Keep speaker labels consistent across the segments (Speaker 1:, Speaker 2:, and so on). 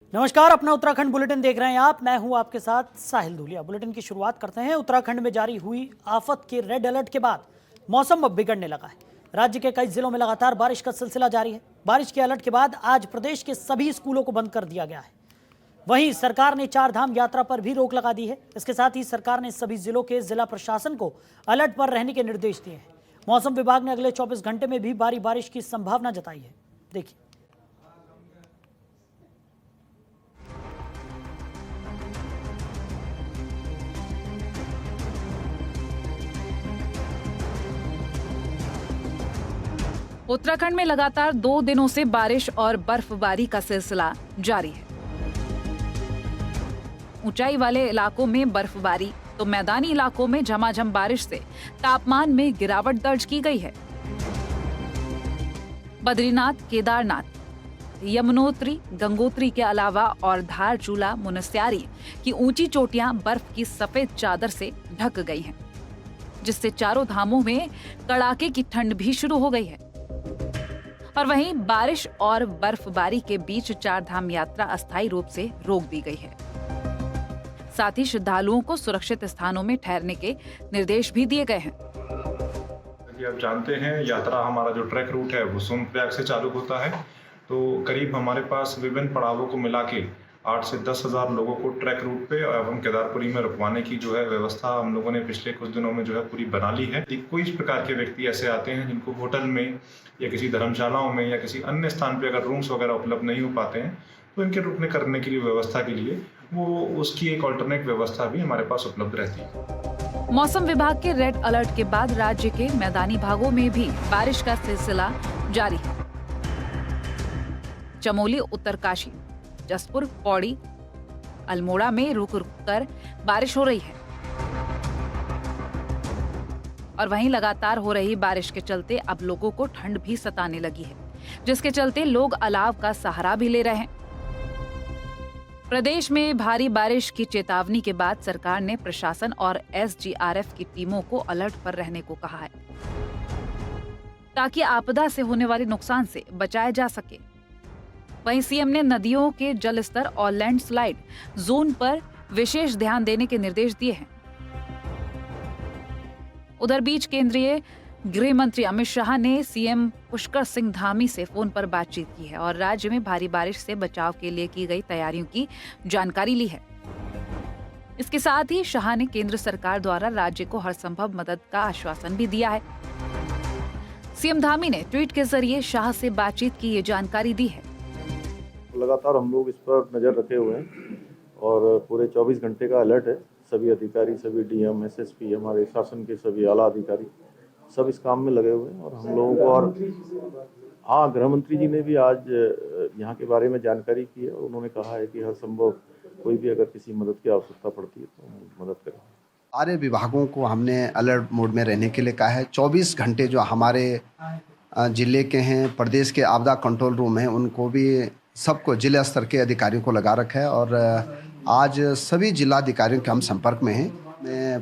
Speaker 1: नमस्कार, अपना उत्तराखंड बुलेटिन देख रहे हैं आप। मैं हूं आपके साथ साहिल धूलिया। बुलेटिन की शुरुआत करते हैं। उत्तराखंड में जारी हुई आफत के रेड अलर्ट के बाद मौसम अब बिगड़ने लगा है। राज्य के कई जिलों में लगातार बारिश का सिलसिला जारी है। बारिश के अलर्ट के बाद आज प्रदेश के सभी स्कूलों को बंद कर दिया गया है। वहीं सरकार ने चार धाम यात्रा पर भी रोक लगा दी है। इसके साथ ही सरकार ने सभी जिलों के जिला प्रशासन को अलर्ट पर रहने के निर्देश दिए हैं। मौसम विभाग ने अगले 24 घंटे में भी भारी बारिश की संभावना जताई है। देखिए।
Speaker 2: उत्तराखंड में लगातार 2 दिनों से बारिश और बर्फबारी का सिलसिला जारी है। ऊंचाई वाले इलाकों में बर्फबारी तो मैदानी इलाकों में झमाझम बारिश से तापमान में गिरावट दर्ज की गई है। बद्रीनाथ, केदारनाथ, यमुनोत्री, गंगोत्री के अलावा और धारचूला, मुनस्यारी की ऊंची चोटियां बर्फ की सफेद चादर से ढक गई हैं, जिससे चारों धामों में कड़ाके की ठंड भी शुरू हो गई है। और वहीं बारिश और बर्फबारी के बीच चार धाम यात्रा अस्थायी रूप से रोक दी गई है। साथ ही श्रद्धालुओं को सुरक्षित स्थानों में ठहरने के निर्देश भी दिए गए हैं।
Speaker 3: आप जानते हैं, यात्रा हमारा जो ट्रैक रूट है वो सोनप्रयाग से चालू होता है। तो करीब हमारे पास विभिन्न पड़ावों को मिला के 8 से 10 हज़ार लोगों को ट्रैक रूट पे एवं केदारपुरी में रुकवाने की जो है व्यवस्था हम लोगों ने पिछले कुछ दिनों में जो है पूरी बना ली है। कोई इस प्रकार के व्यक्ति ऐसे आते हैं जिनको होटल में या किसी धर्मशालाओं में या किसी अन्य स्थान पे अगर रूम्स वगैरह उपलब्ध नहीं हो पाते हैं तो इनके रुकने करने के लिए व्यवस्था के लिए वो उसकी एक ऑल्टरनेट व्यवस्था भी हमारे पास उपलब्ध रहती है।
Speaker 2: मौसम विभाग के रेड अलर्ट के बाद राज्य के मैदानी भागों में भी बारिश का सिलसिला जारी है। चमोली, उत्तरकाशी, जसपुर, पौड़ी, अल्मोड़ा में रुक रुक कर बारिश हो रही है। और वहीं लगातार हो रही बारिश के चलते अब लोगों को ठंड भी सताने लगी है, जिसके चलते लोग अलाव का सहारा भी ले रहे हैं। प्रदेश में भारी बारिश की चेतावनी के बाद सरकार ने प्रशासन और एसडीआरएफ की टीमों को अलर्ट पर रहने को कहा है, ताकि आपदा से होने वाले नुकसान से बचाया जा सके। वहीं सीएम ने नदियों के जलस्तर और लैंडस्लाइड जोन पर विशेष ध्यान देने के निर्देश दिए हैं। उधर बीच केंद्रीय गृह मंत्री अमित शाह ने सीएम पुष्कर सिंह धामी से फोन पर बातचीत की है और राज्य में भारी बारिश से बचाव के लिए की गई तैयारियों की जानकारी ली है। इसके साथ ही शाह ने केंद्र सरकार द्वारा राज्य को हर संभव मदद का आश्वासन भी दिया है। सीएम धामी ने ट्वीट के जरिए शाह से बातचीत की ये जानकारी दी है।
Speaker 4: लगातार हम लोग इस पर नज़र रखे हुए हैं और पूरे 24 घंटे का अलर्ट है। सभी अधिकारी, सभी डीएम, एसएसपी, हमारे शासन के सभी आला अधिकारी सब इस काम में लगे हुए हैं। और हम लोगों को, और हाँ, गृह मंत्री जी ने भी आज यहाँ के बारे में जानकारी की है और उन्होंने कहा है कि हर संभव कोई भी अगर किसी मदद की आवश्यकता पड़ती है तो हम मदद करें।
Speaker 5: सारे विभागों को हमने अलर्ट मोड में रहने के लिए कहा है। 24 घंटे जो हमारे जिले के हैं, प्रदेश के आपदा कंट्रोल रूम हैं, उनको भी सबको जिला स्तर के अधिकारियों को लगा रखा है। और आज सभी जिलाधिकारियों के हम संपर्क में हैं।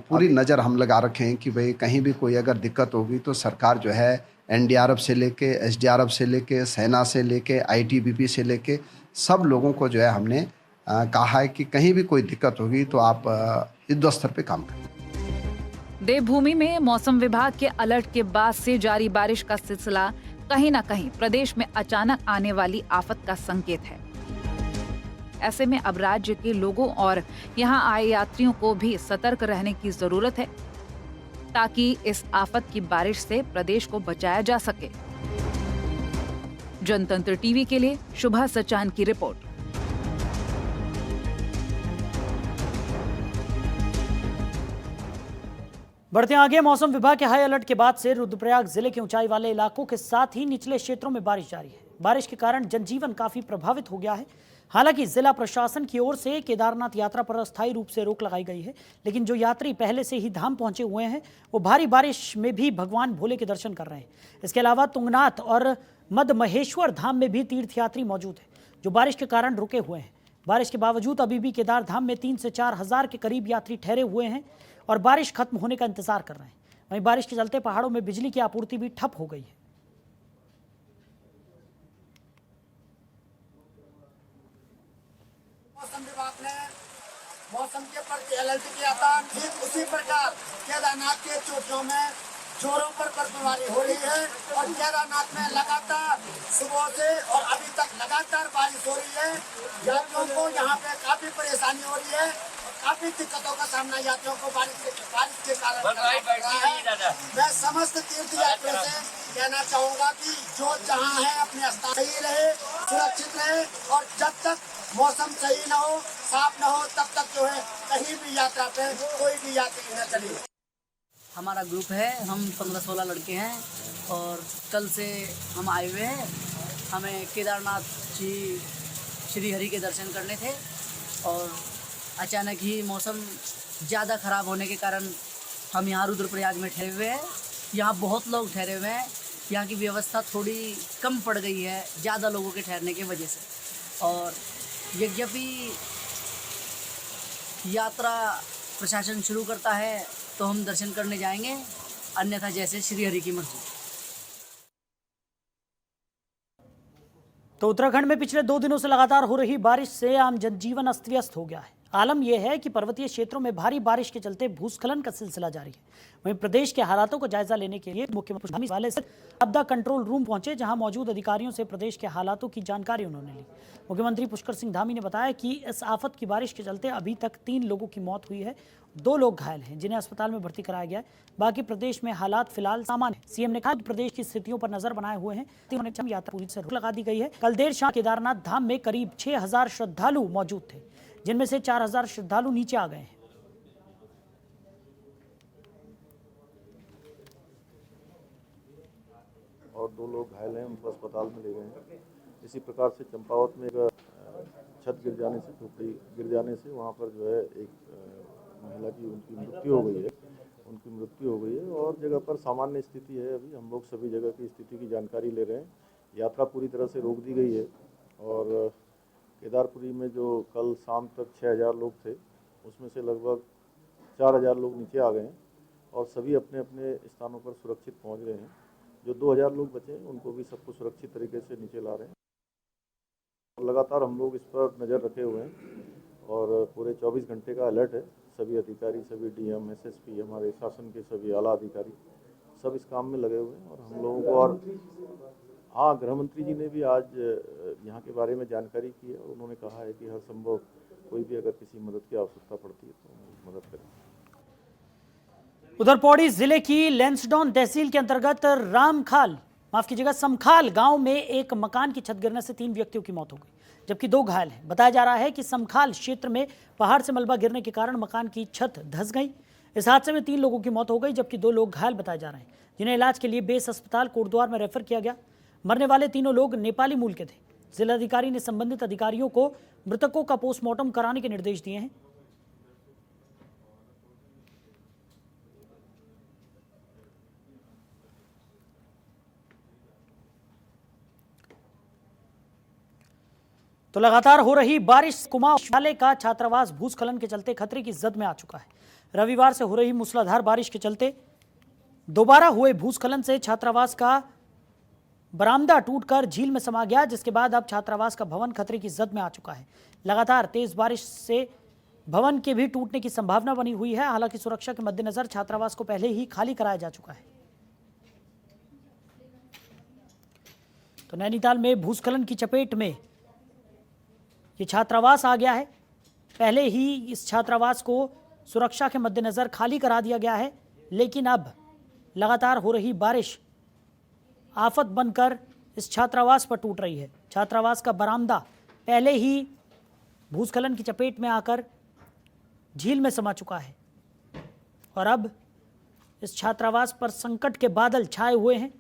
Speaker 5: पूरी नज़र हम लगा रखे हैं कि भाई कहीं भी कोई अगर दिक्कत होगी तो सरकार जो है एनडीआरएफ से लेके, एसडीआरएफ से लेके, सेना से लेके, आईटीबीपी से लेके सब लोगों को जो है हमने कहा है कि कहीं भी कोई दिक्कत होगी तो आप युद्ध स्तर पे काम करें।
Speaker 2: देवभूमि में मौसम विभाग के अलर्ट के बाद से जारी बारिश का सिलसिला कहीं न कहीं प्रदेश में अचानक आने वाली आफत का संकेत है। ऐसे में अब राज्य के लोगों और यहां आए यात्रियों को भी सतर्क रहने की जरूरत है, ताकि इस आफत की बारिश से प्रदेश को बचाया जा सके। जनतंत्र टीवी के लिए शुभा सचान की रिपोर्ट।
Speaker 1: बढ़ते आगे, मौसम विभाग के हाई अलर्ट के बाद से रुद्रप्रयाग जिले के ऊंचाई वाले इलाकों के साथ ही निचले क्षेत्रों में बारिश जारी है। बारिश के कारण जनजीवन काफी प्रभावित हो गया है। हालांकि जिला प्रशासन की ओर से केदारनाथ यात्रा पर अस्थायी रूप से रोक लगाई गई है, लेकिन जो यात्री पहले से ही धाम पहुंचे हुए हैं वो भारी बारिश में भी भगवान भोले के दर्शन कर रहे हैं। इसके अलावा तुंगनाथ और मदमहेश्वर धाम में भी तीर्थयात्री मौजूद हैं, जो बारिश के कारण रुके हुए हैं। बारिश के बावजूद अभी भी केदार धाम में 3 से 4 हज़ार के करीब यात्री ठहरे हुए हैं और बारिश खत्म होने का इंतजार कर रहे हैं। वहीं बारिश के चलते पहाड़ों में बिजली की आपूर्ति भी ठप हो गई है।
Speaker 6: मौसम विभाग ने मौसम के प्रति अलर्ट किया था। ठीक उसी प्रकार केदारनाथ के चोटियों में जोरों पर बर्फबारी हो रही है और केदारनाथ में लगातार सुबह से और अभी तक लगातार बारिश हो रही है। यात्रियों को यहाँ पे काफी परेशानी हो रही है, काफी दिक्कतों का सामना यात्रियों को बारिश के कारण करना पड़ रहा है। मैं समस्त तीर्थ यात्रियों से कहना चाहूँगा कि जो जहाँ है अपने स्थान सही रहे, सुरक्षित रहे और जब तक मौसम सही न हो, साफ न हो, तब तक जो है कहीं भी यात्रा पे कोई भी यात्री न चले।
Speaker 7: हमारा ग्रुप है, हम 15-16 लड़के हैं और कल से हम आए हुए हैं। हमें केदारनाथ जी श्री हरि के दर्शन करने थे और अचानक ही मौसम ज़्यादा ख़राब होने के कारण हम यहाँ रुद्रप्रयाग में ठहरे हुए हैं। यहाँ बहुत लोग ठहरे हुए हैं। यहाँ की व्यवस्था थोड़ी कम पड़ गई है ज़्यादा लोगों के ठहरने की वजह से। और यद्यपि यात्रा प्रशासन शुरू करता है तो हम दर्शन करने जाएंगे, अन्यथा जैसे श्री हरि की मर्जी।
Speaker 1: तो उत्तराखंड में पिछले 2 दिनों से लगातार हो रही बारिश से आम जनजीवन अस्त व्यस्त हो गया है। आलम यह है कि पर्वतीय क्षेत्रों में भारी बारिश के चलते भूस्खलन का सिलसिला जारी है। वहीं प्रदेश के हालातों को जायजा लेने के लिए मुख्यमंत्री वाले से आपदा कंट्रोल रूम पहुंचे, जहां मौजूद अधिकारियों से प्रदेश के हालातों की जानकारी उन्होंने ली। मुख्यमंत्री पुष्कर सिंह धामी ने बताया कि इस आफत की बारिश के चलते अभी तक 3 लोगों की मौत हुई है, 2 लोग घायल हैं जिन्हें अस्पताल में भर्ती कराया गया है। बाकी प्रदेश में हालात फिलहाल सामान्य है। सीएम ने कहा कि प्रदेश की स्थितियों पर नजर बनाए हुए हैं। यात्रा पूरी से रोक लगा दी गई है। कल देर शाम केदारनाथ धाम में करीब 6000 श्रद्धालु मौजूद थे, जिनमें से 4000 श्रद्धालु नीचे आ गए हैं।
Speaker 4: और 2 लोग घायल हैं, उनको अस्पताल में ले गए हैं। इसी प्रकार से चंपावत में एक छत गिर जाने से, झोपड़ी गिर जाने से वहाँ पर जो है एक महिला की उनकी मृत्यु हो गई है और जगह पर सामान्य स्थिति है। अभी हम लोग सभी जगह की स्थिति की जानकारी ले रहे हैं। यात्रा पूरी तरह से रोक दी गई है और केदारपुरी में जो कल शाम तक 6000 लोग थे, उसमें से लगभग 4000 लोग नीचे आ गए हैं और सभी अपने अपने स्थानों पर सुरक्षित पहुंच गए हैं। जो 2000 लोग बचे हैं उनको भी सबको सुरक्षित तरीके से नीचे ला रहे हैं। लगातार हम लोग इस पर नज़र रखे हुए हैं और पूरे 24 घंटे का अलर्ट है। सभी अधिकारी, सभी डीएम, एसएसपी, हमारे शासन के सभी आला अधिकारी सब इस काम में लगे हुए हैं और हम लोगों को और हाँ, गृह मंत्री जी ने भी आज यहाँ के बारे में जानकारी की है और उन्होंने कहा है कि हर संभव कोई भी अगर किसी मदद की आवश्यकता पड़ती है तो मदद करें।
Speaker 1: उधर पौड़ी जिले की लैंसडॉन तहसील के अंतर्गत समखाल गांव में एक मकान की छत गिरने से 3 व्यक्तियों की मौत हो गई, जबकि 2 घायल हैं। बताया जा रहा है कि समखाल क्षेत्र में पहाड़ से मलबा गिरने के कारण मकान की छत धंस गई। इस हादसे में 3 लोगों की मौत हो गई, जबकि 2 लोग घायल बताए जा रहे हैं, जिन्हें इलाज के लिए बेस अस्पताल कोटद्वार में रेफर किया गया। मरने वाले तीनों लोग नेपाली मूल के थे। जिलाधिकारी ने संबंधित अधिकारियों को मृतकों का पोस्टमार्टम कराने के निर्देश दिए हैं। तो लगातार हो रही बारिश कुमाऊं विश्वविद्यालय का छात्रावास भूस्खलन के चलते खतरे की जद में आ चुका है। रविवार से हो रही मूसलाधार बारिश के चलते दोबारा हुए भूस्खलन से छात्रावास का बरामदा टूटकर झील में समा गया, जिसके बाद अब छात्रावास का भवन खतरे की जद में आ चुका है। लगातार तेज बारिश से भवन के भी टूटने की संभावना बनी हुई है। हालांकि सुरक्षा के मद्देनजर छात्रावास को पहले ही खाली कराया जा चुका है। तो नैनीताल में भूस्खलन की चपेट में ये छात्रावास आ गया है। पहले ही इस छात्रावास को सुरक्षा के मद्देनजर खाली करा दिया गया है, लेकिन अब लगातार हो रही बारिश आफत बनकर इस छात्रावास पर टूट रही है। छात्रावास का बरामदा पहले ही भूस्खलन की चपेट में आकर झील में समा चुका है और अब इस छात्रावास पर संकट के बादल छाए हुए हैं।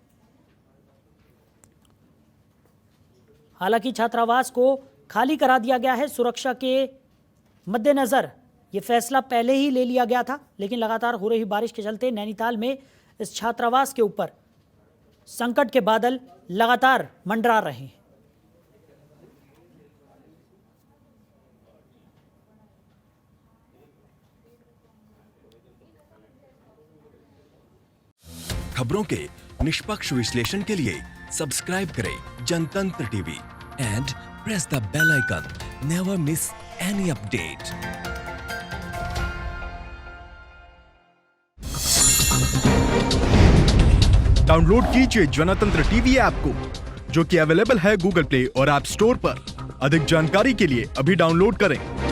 Speaker 1: हालांकि छात्रावास को खाली करा दिया गया है। सुरक्षा के मद्देनजर ये फैसला पहले ही ले लिया गया था, लेकिन लगातार हो रही बारिश के चलते नैनीताल में इस छात्रावास के ऊपर संकट के बादल लगातार मंडरा रहे हैं।
Speaker 8: खबरों के निष्पक्ष विश्लेषण के लिए सब्सक्राइब करें Jantantra TV and press the bell icon. Never miss any update.
Speaker 9: Download कीजिए जनतंत्र टीवी ऐप को, जो कि अवेलेबल है गूगल प्ले और ऐप स्टोर पर। अधिक जानकारी के लिए अभी डाउनलोड करें।